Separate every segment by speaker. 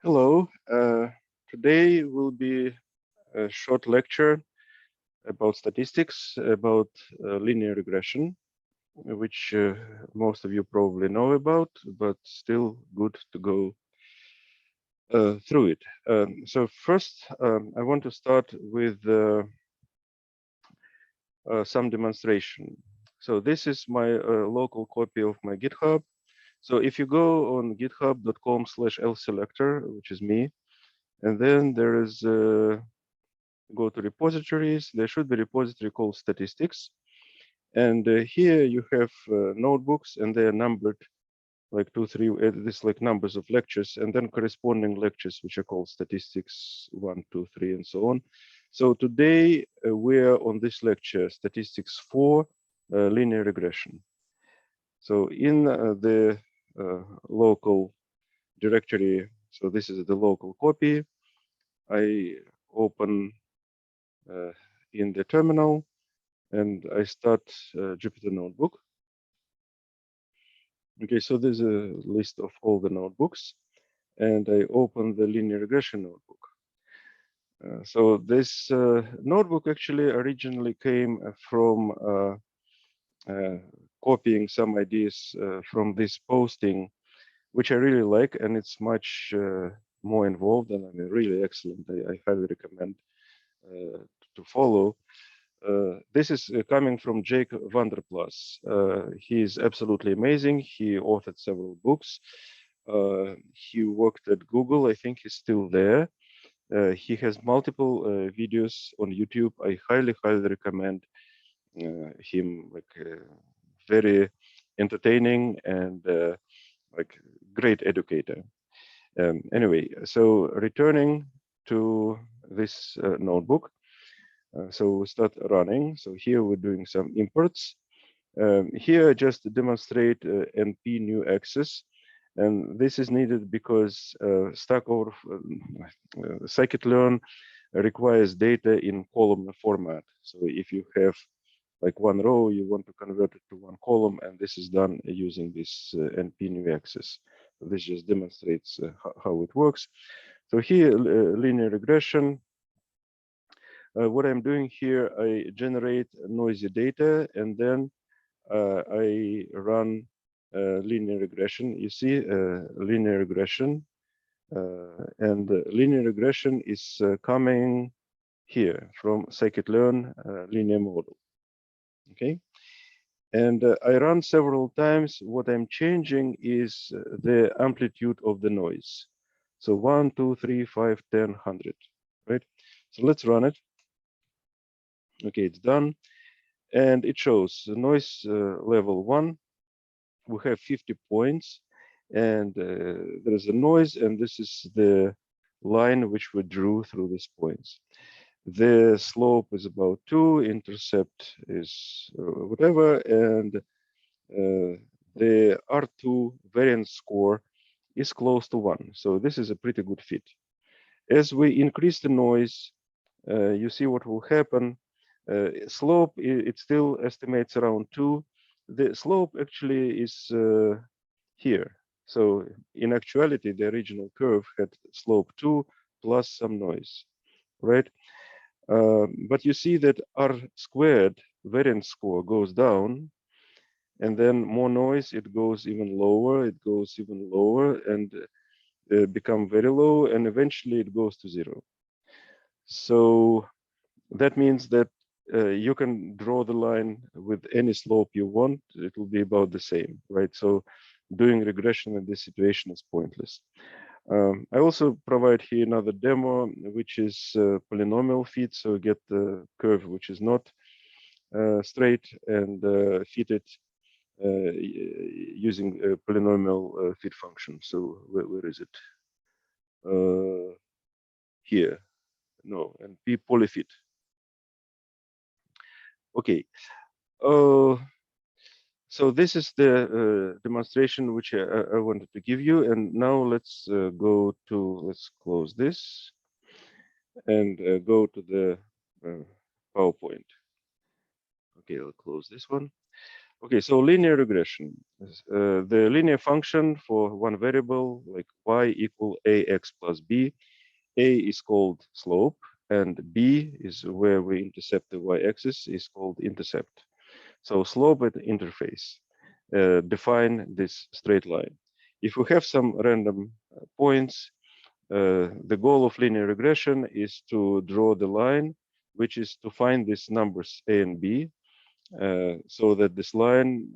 Speaker 1: Hello. Today will be a short lecture about statistics, about linear regression, which most of you probably know about, but still good to go through it. So first, I want to start with some demonstration. So this is my local copy of my GitHub. So if you go on github.com/lselector, which is me, and then there is go to repositories, there should be a repository called statistics. And here you have notebooks, and they are numbered like 2, 3, this like numbers of lectures, and then corresponding lectures, which are called statistics 1, 2, 3, and so on. So today we're on this lecture, statistics 4, linear regression. So in the local directory, so this is the local copy, I open in the terminal, and I start Jupyter Notebook. Okay, so there's a list of all the notebooks, and I open the linear regression notebook. So this notebook actually originally came from copying some ideas from this posting, which I really like, and it's much more involved and I mean, really excellent. I highly recommend to follow. This is coming from Jake Vanderplas. He is absolutely amazing. He authored several books. He worked at Google. I think he's still there. He has multiple videos on YouTube. I highly, highly recommend him. Like very entertaining and like great educator. Anyway, so returning to this notebook. So we start running. So here we're doing some imports. Here just to demonstrate NP new access. And this is needed because Stack Overflow, scikit-learn requires data in column format. So if you have like one row, you want to convert it to one column, and this is done using this NP new access. So this just demonstrates how it works. So here, linear regression. What I'm doing here, I generate noisy data, and then I run linear regression. You see linear regression, and linear regression is coming here from scikit-learn linear model. Okay, and I run several times. What I'm changing is the amplitude of the noise. So 1, 2, 3, 5, 10, 100, right? So let's run it. Okay, it's done. And it shows the noise level 1. We have 50 points, and there is a noise, and this is the line which we drew through these points. The slope is about 2, intercept is whatever, and the R2 variance score is close to 1. So this is a pretty good fit. As we increase the noise, you see what will happen. Slope, it still estimates around 2. The slope actually is here. So in actuality, the original curve had slope 2 plus some noise, right? But you see that R² variance score goes down, and then more noise, it goes even lower, it goes even lower, and become very low, and eventually it goes to 0. So that means that you can draw the line with any slope you want. It will be about the same, right? So doing regression in this situation is pointless. I also provide here another demo, which is polynomial fit. So get the curve which is not straight and fit it using a polynomial fit function. So where is it? Here. No, and P polyfit. Okay. So this is the demonstration which I wanted to give you. And now let's go to, let's close this and go to the PowerPoint. Okay, I'll close this one. Okay, so linear regression. The linear function for one variable, like y equal ax plus b, a is called slope, and b is where we intercept the y-axis, is called intercept. So slope at the interface define this straight line. If we have some random points, the goal of linear regression is to draw the line, which is to find these numbers a and b, so that this line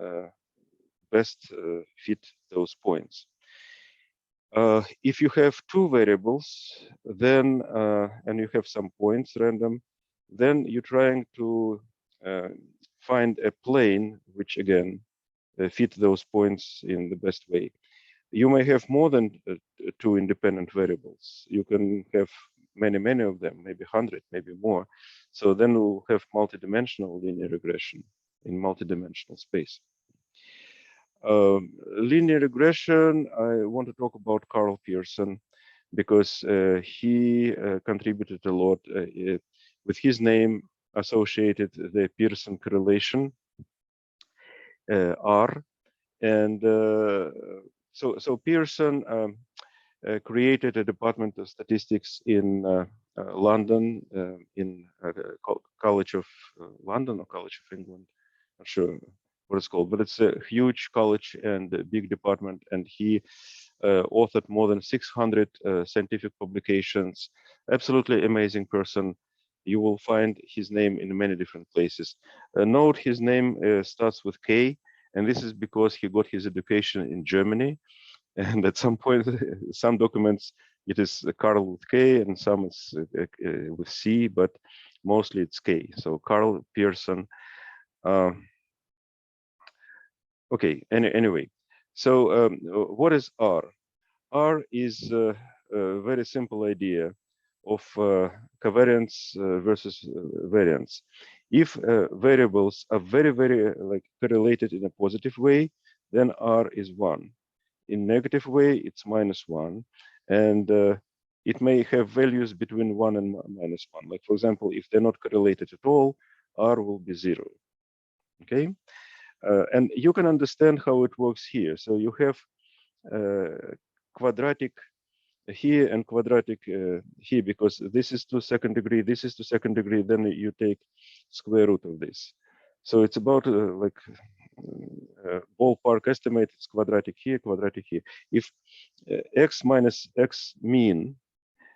Speaker 1: best fit those points. If you have two variables, then and you have some points random, then you're trying to find a plane which again fit those points in the best way. You may have more than two independent variables. You can have many of them, maybe 100, maybe more. So then we'll have multidimensional linear regression in multidimensional space. Linear regression, I want to talk about Carl Pearson because he contributed a lot with his name associated the Pearson correlation, R. And so Pearson created a department of statistics in London, in College of London or College of England, not sure what it's called, but it's a huge college and a big department, and he authored more than 600 scientific publications. Absolutely amazing person. You will find his name in many different places. Note his name starts with K, and this is because he got his education in Germany. And at some point, some documents, it is Carl with K, and some it's with C, but mostly it's K. So Carl Pearson. Okay, anyway. So what is R? R is a very simple idea of covariance versus variance. If variables are very like correlated in a positive way, then R is 1. In negative way, it's -1, and it may have values between 1 and -1. Like for example, if they're not correlated at all, R will be 0. Okay, and you can understand how it works here. So you have quadratic here and quadratic here, because this is to second degree, this is to second degree, then you take square root of this. So it's about like ballpark estimate, it's quadratic here, quadratic here. If x minus x mean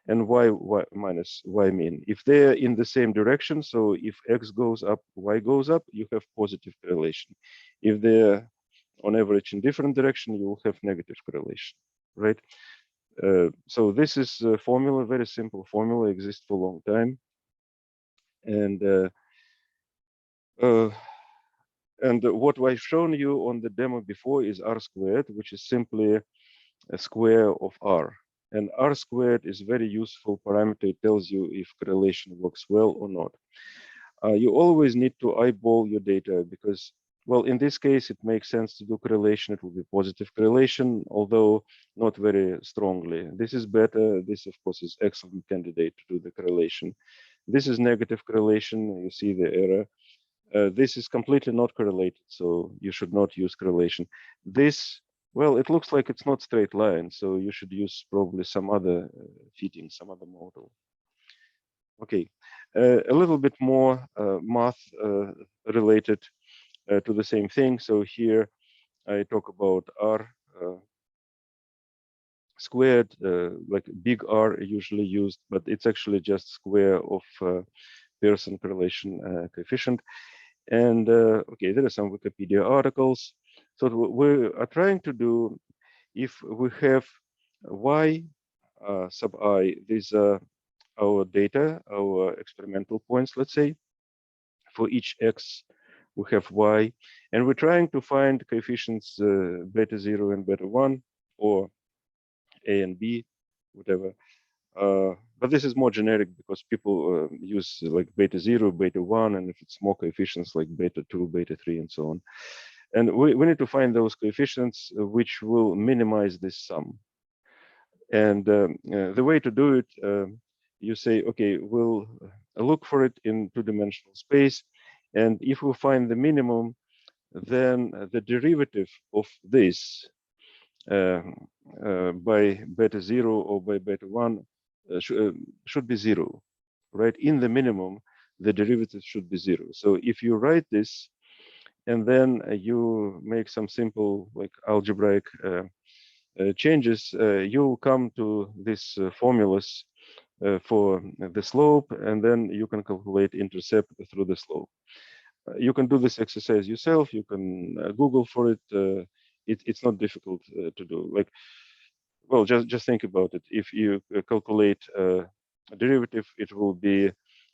Speaker 1: and y minus y mean, if they're in the same direction, so if x goes up, y goes up, you have positive correlation. If they're on average in different direction, you will have negative correlation, right? So this is a formula, very simple formula, exists for a long time. And what I've shown you on the demo before is R², which is simply a square of R. And R² is very useful parameter. It tells you if correlation works well or not. You always need to eyeball your data because, well, in this case, it makes sense to do correlation. It will be positive correlation, although not very strongly. This is better. This, of course, is excellent candidate to do the correlation. This is negative correlation. You see the error. This is completely not correlated, so you should not use correlation. This, well, it looks like it's not straight line, so you should use probably some other fitting, some other model. Okay, a little bit more math related to the same thing. So here I talk about R squared, like big R usually used, but it's actually just square of Pearson correlation coefficient. And okay, there are some Wikipedia articles. So what we are trying to do, if we have y sub I, these are our data, our experimental points, let's say. For each x, we have y, and we're trying to find coefficients beta 0 and beta 1, or a and b, whatever. But this is more generic because people use like beta 0, beta 1, and if it's more coefficients like beta 2, beta 3, and so on. And we need to find those coefficients which will minimize this sum. And the way to do it, you say, okay, we'll look for it in two-dimensional space. And if we find the minimum, then the derivative of this by beta 0 or by beta 1 should be 0, right? In the minimum, the derivative should be 0. So if you write this and then you make some simple like algebraic changes, you'll come to these formulas for the slope, and then you can calculate intercept through the slope. You can do this exercise yourself. You can Google for it. It's not difficult to do. Like, well, just think about it. If you calculate a derivative, it will be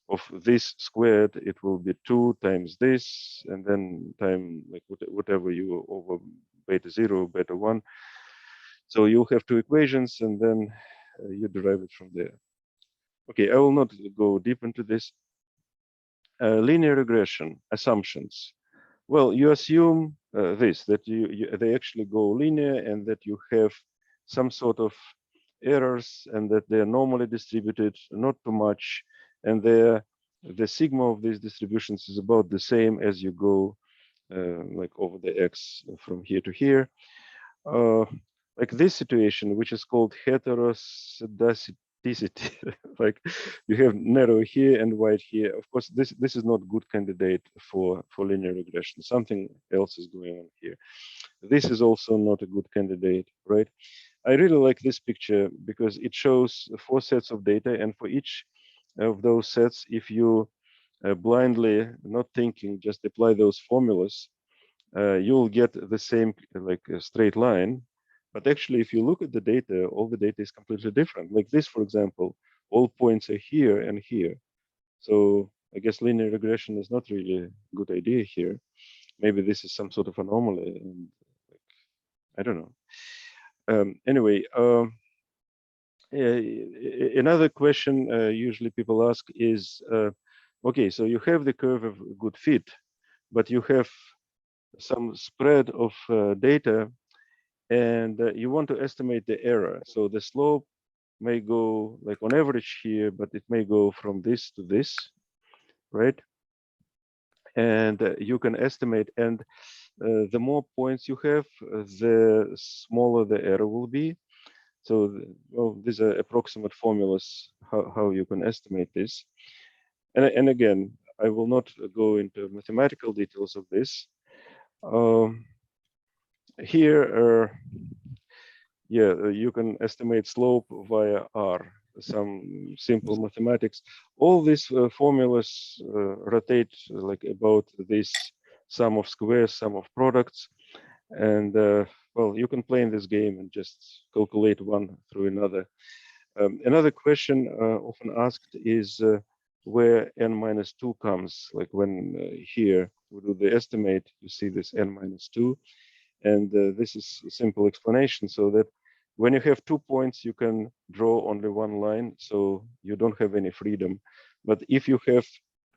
Speaker 1: of this squared. It will be 2 times this, and then time like whatever you over beta 0, beta 1. So you'll have two equations, and then you derive it from there. Okay, I will not go deep into this. Linear regression assumptions. Well, you assume that they actually go linear, and that you have some sort of errors, and that they're normally distributed, not too much, and the sigma of these distributions is about the same as you go like over the x from here to here. Like this situation, which is called heteroscedasticity, like you have narrow here and wide here. Of course, this is not good candidate for linear regression. Something else is going on here. This is also not a good candidate, right? I really like this picture because it shows 4 sets of data, and for each of those sets, if you blindly, not thinking, just apply those formulas, you'll get the same like a straight line. But actually, if you look at the data, all the data is completely different. Like this, for example, all points are here and here. So I guess linear regression is not really a good idea here. Maybe this is some sort of anomaly, and like, I don't know. Anyway, another question usually people ask is, okay, so you have the curve of good fit, but you have some spread of data, and you want to estimate the error. So the slope may go like on average here, but it may go from this to this, right? And you can estimate, and the more points you have, the smaller the error will be. So, well, these are approximate formulas how you can estimate this. And again, I will not go into mathematical details of this. Here, yeah, you can estimate slope via R, some simple mathematics. All these formulas rotate like about this sum of squares, sum of products. And well, you can play in this game and just calculate one through another. Another question often asked is where n-2 comes. Like when here we do the estimate, you see this n-2. And this is a simple explanation, so that when you have 2 points, you can draw only one line, so you don't have any freedom. But if you have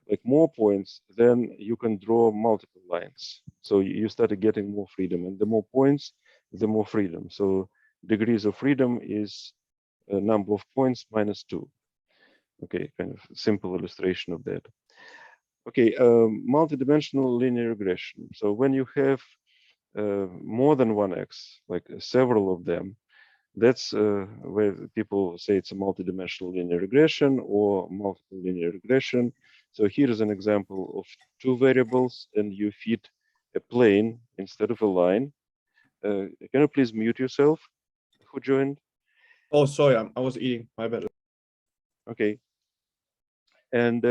Speaker 1: like more points, then you can draw multiple lines. So you start getting more freedom, and the more points, the more freedom. So degrees of freedom is a number of points minus 2. Okay, kind of simple illustration of that. Okay, multidimensional linear regression. So when you have more than one X, like several of them, that's where people say it's a multidimensional linear regression or multiple linear regression. So here is an example of 2 variables, and you feed a plane instead of a line. Can you please mute yourself? Who joined?
Speaker 2: Oh, sorry, I was eating. My bad.
Speaker 1: Okay. And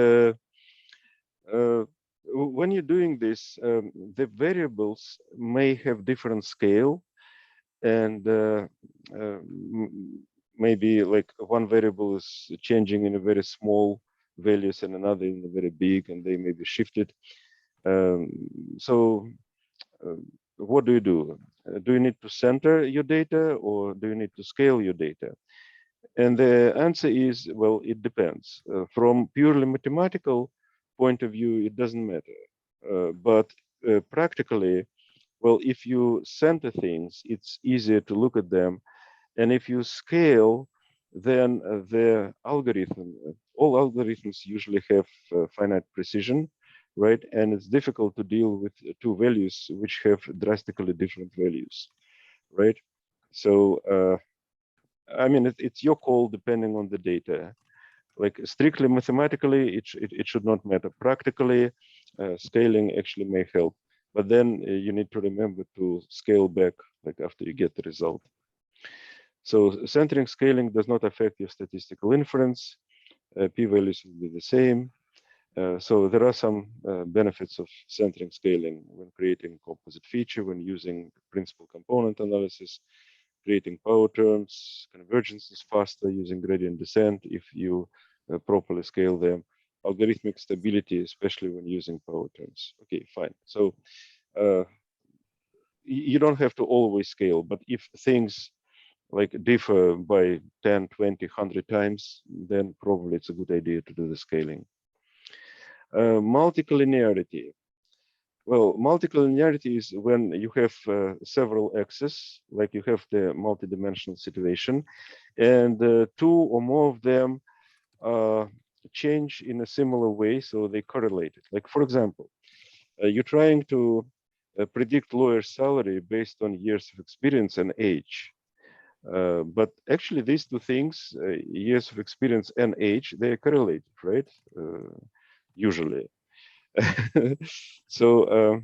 Speaker 1: when you're doing this, the variables may have different scale, and maybe like one variable is changing in a very small values and another in a very big, and they may be shifted. So what do you do? Do you need to center your data, or do you need to scale your data? And the answer is, well, it depends. From purely mathematical point of view, it doesn't matter. But practically, well, if you center things, it's easier to look at them. And if you scale, then the algorithm, all algorithms usually have finite precision, right? And it's difficult to deal with two values which have drastically different values, right? So, I mean, it's your call depending on the data. Like strictly mathematically, it should not matter. Practically, scaling actually may help, but then you need to remember to scale back like after you get the result. So centering scaling does not affect your statistical inference. P-values will be the same. So there are some benefits of centering scaling when creating composite feature, when using principal component analysis, creating power terms. Convergence is faster using gradient descent if you properly scale them. Algorithmic stability, especially when using power terms. Okay, fine. So you don't have to always scale, but if things like differ by 10, 20, 100 times, then probably it's a good idea to do the scaling. Multicollinearity. Well, multicollinearity is when you have several axes, like you have the multidimensional situation, and two or more of them change in a similar way, so they correlate. Like, for example, you're trying to predict lawyer's salary based on years of experience and age. But actually, these two things, years of experience and age, they are correlated, right? Usually. So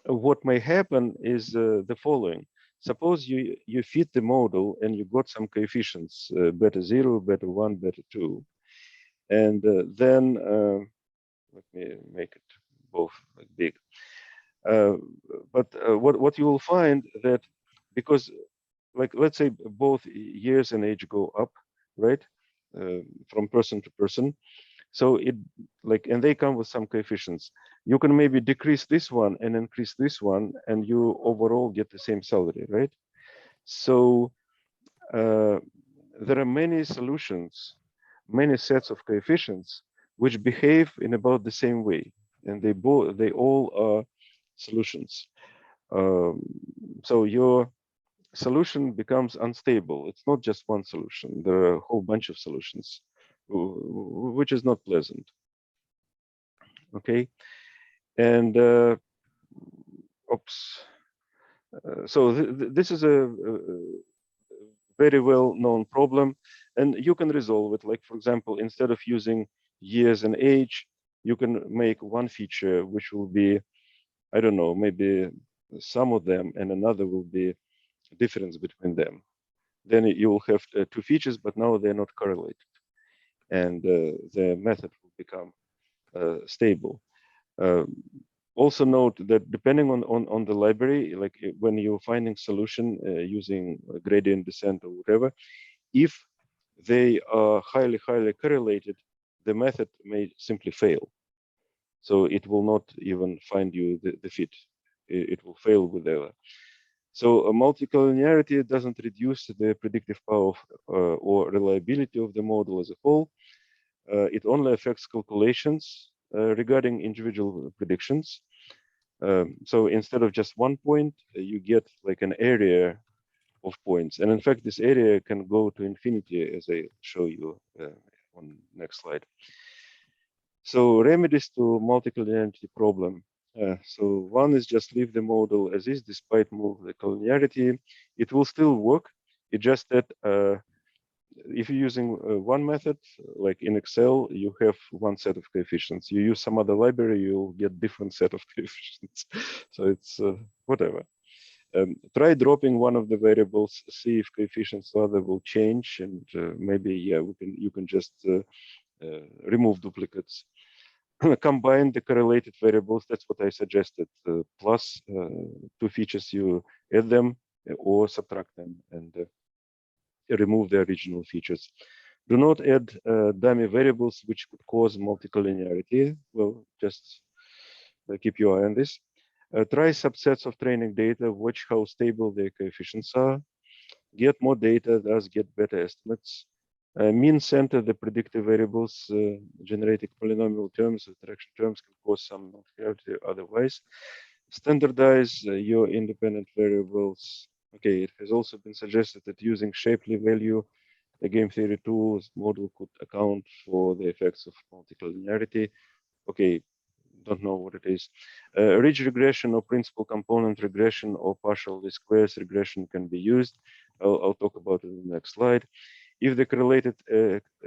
Speaker 1: what may happen is the following. Suppose you fit the model and you got some coefficients, beta 0, beta 1, beta 2. And then, let me make it both like big. But what you will find that because, like, let's say both years and age go up, right? From person to person. So it like, and they come with some coefficients. You can maybe decrease this one and increase this one, and you overall get the same salary, right? So there are many solutions, many sets of coefficients which behave in about the same way, and they all are solutions. So your solution becomes unstable. It's not just one solution. There are a whole bunch of solutions, which is not pleasant. Okay, and oops. So this is a very well-known problem, and you can resolve it. Like, for example, instead of using years and age, you can make one feature which will be, I don't know, maybe some of them, and another will be a difference between them. Then you will have two features, but now they're not correlated, and the method will become stable. Also note that depending on the library, like when you're finding solution using gradient descent or whatever, if they are highly correlated, the method may simply fail. So it will not even find you the fit. It will fail with error. So multicollinearity doesn't reduce the predictive power of, or reliability of the model as a whole. It only affects calculations regarding individual predictions. So instead of just one point, you get like an area of points. And in fact, this area can go to infinity, as I show you on next slide. So remedies to multicollinearity problem. So one is just leave the model as is despite multicollinearity. It will still work. It's just that if you're using one method, like in Excel, you have one set of coefficients. You use some other library, you'll get different set of coefficients. So it's whatever. Try dropping one of the variables, see if coefficients other will change, and maybe you can just remove duplicates. Combine the correlated variables. That's what I suggested. Plus two features, you add them or subtract them, and remove the original features. Do not add dummy variables which could cause multicollinearity. Well, just keep your eye on this. Try subsets of training data, watch how stable their coefficients are. Get more data, thus get better estimates. Mean center the predictive variables, generating polynomial terms, interaction terms can cause some non-clarity otherwise. Standardize your independent variables. Okay, it has also been suggested that using Shapley value, the game theory tools model could account for the effects of multicollinearity. Okay, don't know what it is. Ridge regression or principal component regression or partial least squares regression can be used. I'll talk about it in the next slide. If the correlated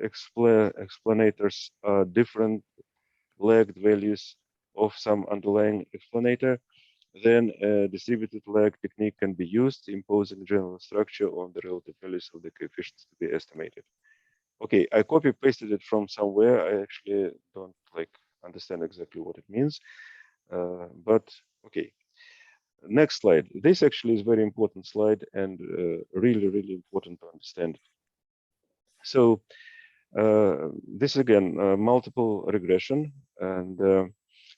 Speaker 1: explanators are different lagged values of some underlying explanator, then a distributed lag technique can be used, imposing general structure on the relative values of the coefficients to be estimated. Okay, I copy pasted it from somewhere. I actually don't understand exactly what it means, but okay. Next slide. This actually is very important slide and really important to understand. So this again, multiple regression, and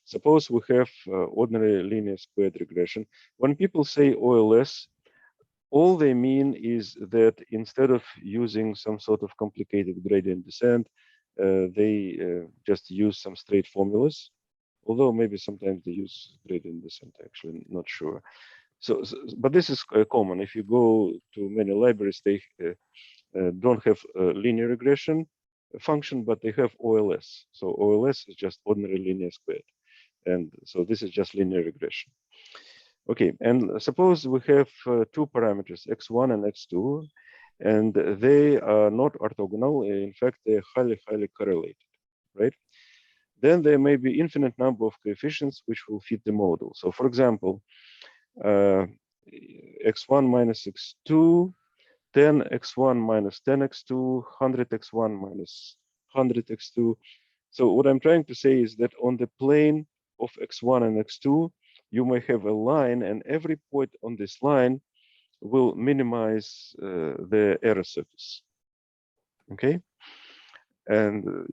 Speaker 1: suppose we have ordinary linear squared regression. When people say OLS, all they mean is that instead of using some sort of complicated gradient descent, they just use some straight formulas. Although maybe sometimes they use gradient descent, actually, not sure. But this is common. If you go to many libraries, they don't have linear regression function, but they have OLS. So OLS is just ordinary linear squared. And so this is just linear regression. Okay, and suppose we have two parameters, x1 and x2, and they are not orthogonal. In fact, they are highly correlated, right? Then there may be infinite number of coefficients which will fit the model. So for example, x1 minus x2, 10x1 minus 10x2, 100x1 minus 100x2. So what I'm trying to say is that on the plane of x1 and x2, you may have a line, and every point on this line will minimize the error surface. Okay? And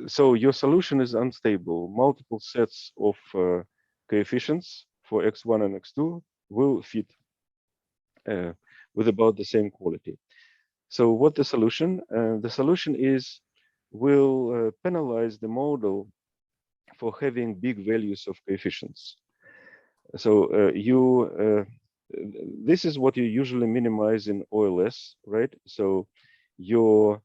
Speaker 1: so your solution is unstable. Multiple sets of coefficients for x1 and x2 will fit with about the same quality. So what the solution? The solution is will penalize the model for having big values of coefficients. So this is what you usually minimize in OLS, right? So your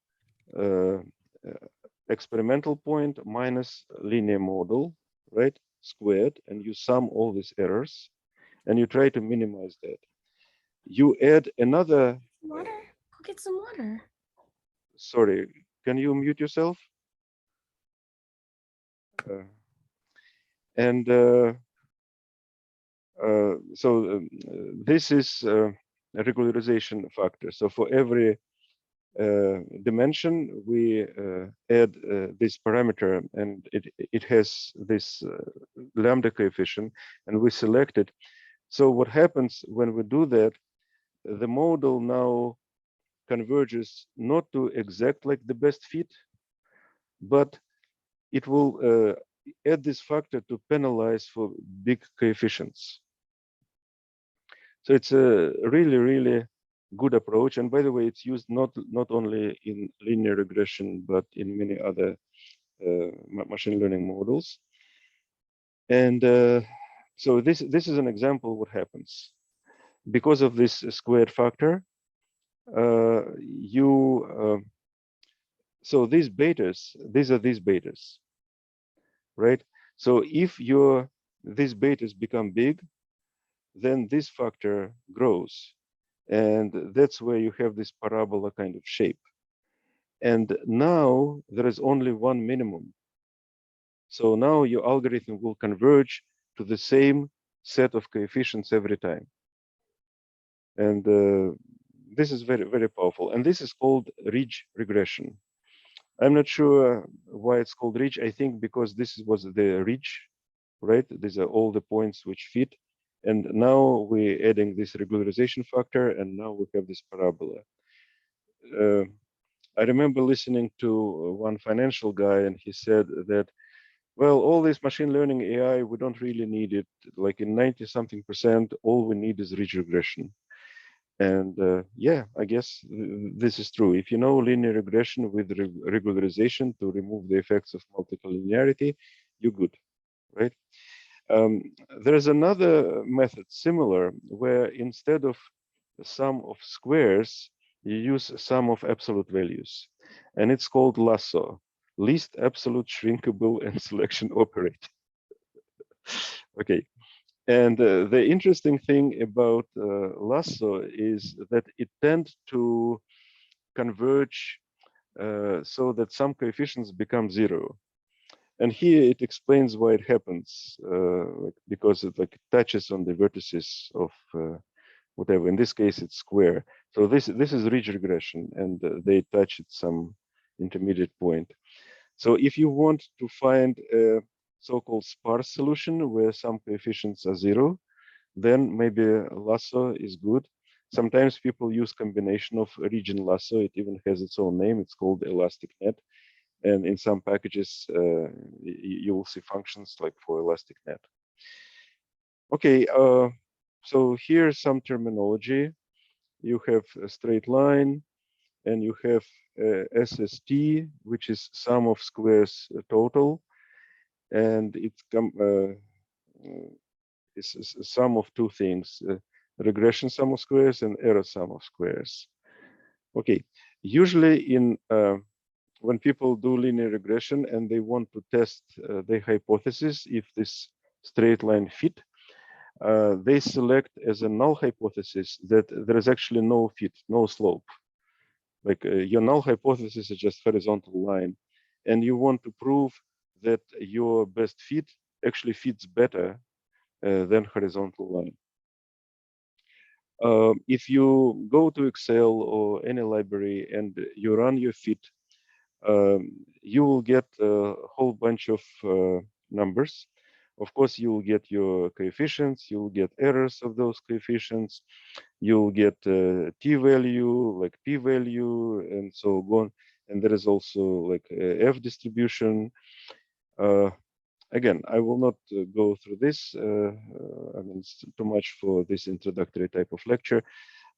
Speaker 1: experimental point minus linear model, right, squared, and you sum all these errors, and you try to minimize that. You add another.
Speaker 3: Water? Go get some water.
Speaker 1: Sorry, can you mute yourself? This is a regularization factor. So for every dimension, we add this parameter, and it has this lambda coefficient, and we select it. So what happens when we do that? The model now converges not to exact like the best fit, but it will add this factor to penalize for big coefficients. So it's a really good approach. And by the way, it's used not only in linear regression, but in many other machine learning models. And so this is an example of what happens. Because of this squared factor, so these are these betas, right? So if these betas become big, then this factor grows. And that's where you have this parabola kind of shape. And now there is only one minimum. So now your algorithm will converge to the same set of coefficients every time. And this is very powerful. And this is called ridge regression. I'm not sure why it's called ridge. I think because this was the ridge, right? These are all the points which fit. And now we're adding this regularization factor, and now we have this parabola. I remember listening to one financial guy, and he said that, well, all this machine learning AI, we don't really need it. Like in 90-something%, all we need is ridge regression. And yeah, I guess this is true. If you know linear regression with regularization to remove the effects of multilinearity, you're good, right? There's another method similar where instead of the sum of squares, you use sum of absolute values. And it's called LASSO, least absolute shrinkable and selection operator. Okay. And the interesting thing about lasso is that it tends to converge so that some coefficients become 0. And here it explains why it happens, because it like touches on the vertices of whatever. In this case, it's square. So this is ridge regression, and they touch at some intermediate point. So if you want to find a so-called sparse solution where some coefficients are 0, then maybe lasso is good. Sometimes people use combination of region lasso. It even has its own name. It's called elastic net. And in some packages, you will see functions like for elastic net. Okay, so here's some terminology. You have a straight line, and you have SST, which is sum of squares total, and it's a sum of two things: regression sum of squares and error sum of squares. Okay, usually in when people do linear regression and they want to test their hypothesis if this straight line fit, they select as a null hypothesis that there is actually no fit, no slope. Like your null hypothesis is just horizontal line, and you want to prove that your best fit actually fits better than horizontal line. If you go to Excel or any library and you run your fit, you will get a whole bunch of numbers. Of course, you will get your coefficients, you will get errors of those coefficients, you'll get t-value, like p-value, and so on. And there is also like f distribution. Again, I will not go through this. I mean, it's too much for this introductory type of lecture.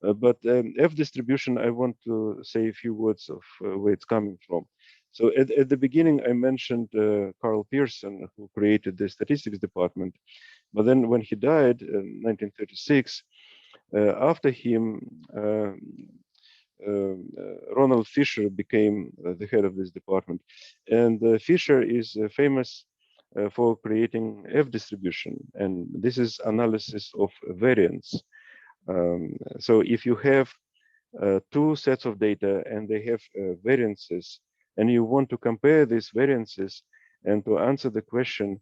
Speaker 1: But F distribution, I want to say a few words of where it's coming from. So at the beginning, I mentioned Carl Pearson, who created the statistics department. But then when he died in 1936, after him, Ronald Fisher became the head of this department. And Fisher is famous for creating F distribution. And this is analysis of variance. So if you have two sets of data and they have variances, and you want to compare these variances and to answer the question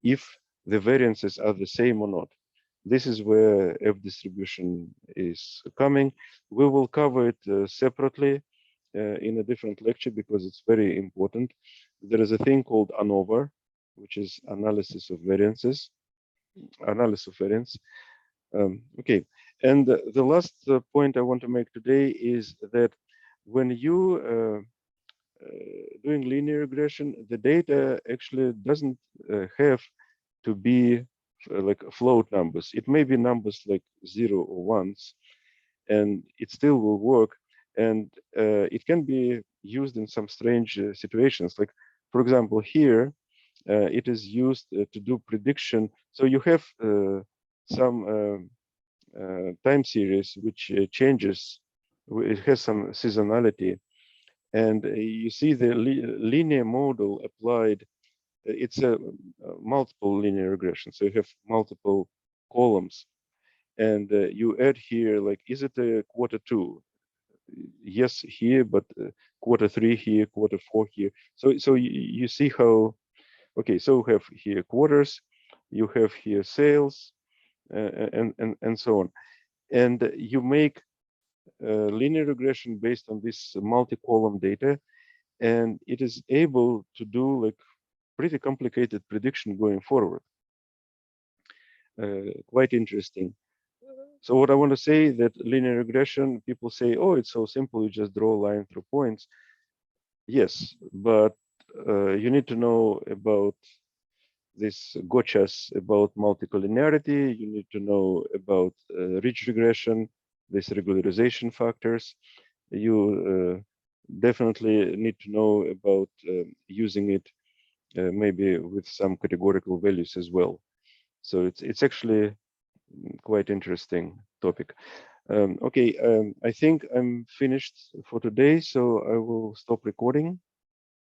Speaker 1: if the variances are the same or not, this is where F distribution is coming. We will cover it separately in a different lecture because it's very important. There is a thing called ANOVA, which is analysis of variances, analysis of variance. Okay, and the last point I want to make today is that when you doing linear regression, the data actually doesn't have to be like float numbers. It may be numbers like 0 or 1s, and it still will work. And it can be used in some strange situations. Like, for example, here, it is used to do prediction. So you have some time series which changes, it has some seasonality, and you see the linear model applied. It's a multiple linear regression, so you have multiple columns, and you add here, like, is it a Q2? Yes, here, but Q3 here, Q4 here. So you see how, okay, so we have here quarters, you have here sales, and so on. And you make linear regression based on this multi-column data, and it is able to do like pretty complicated prediction going forward. Quite interesting. So what I want to say that linear regression, people say, oh, it's so simple, you just draw a line through points. Yes, but you need to know about this gotchas about multicollinearity. You need to know about ridge regression, these regularization factors. You definitely need to know about using it maybe with some categorical values as well. So it's actually quite interesting topic. Okay, I think I'm finished for today, so I will stop recording.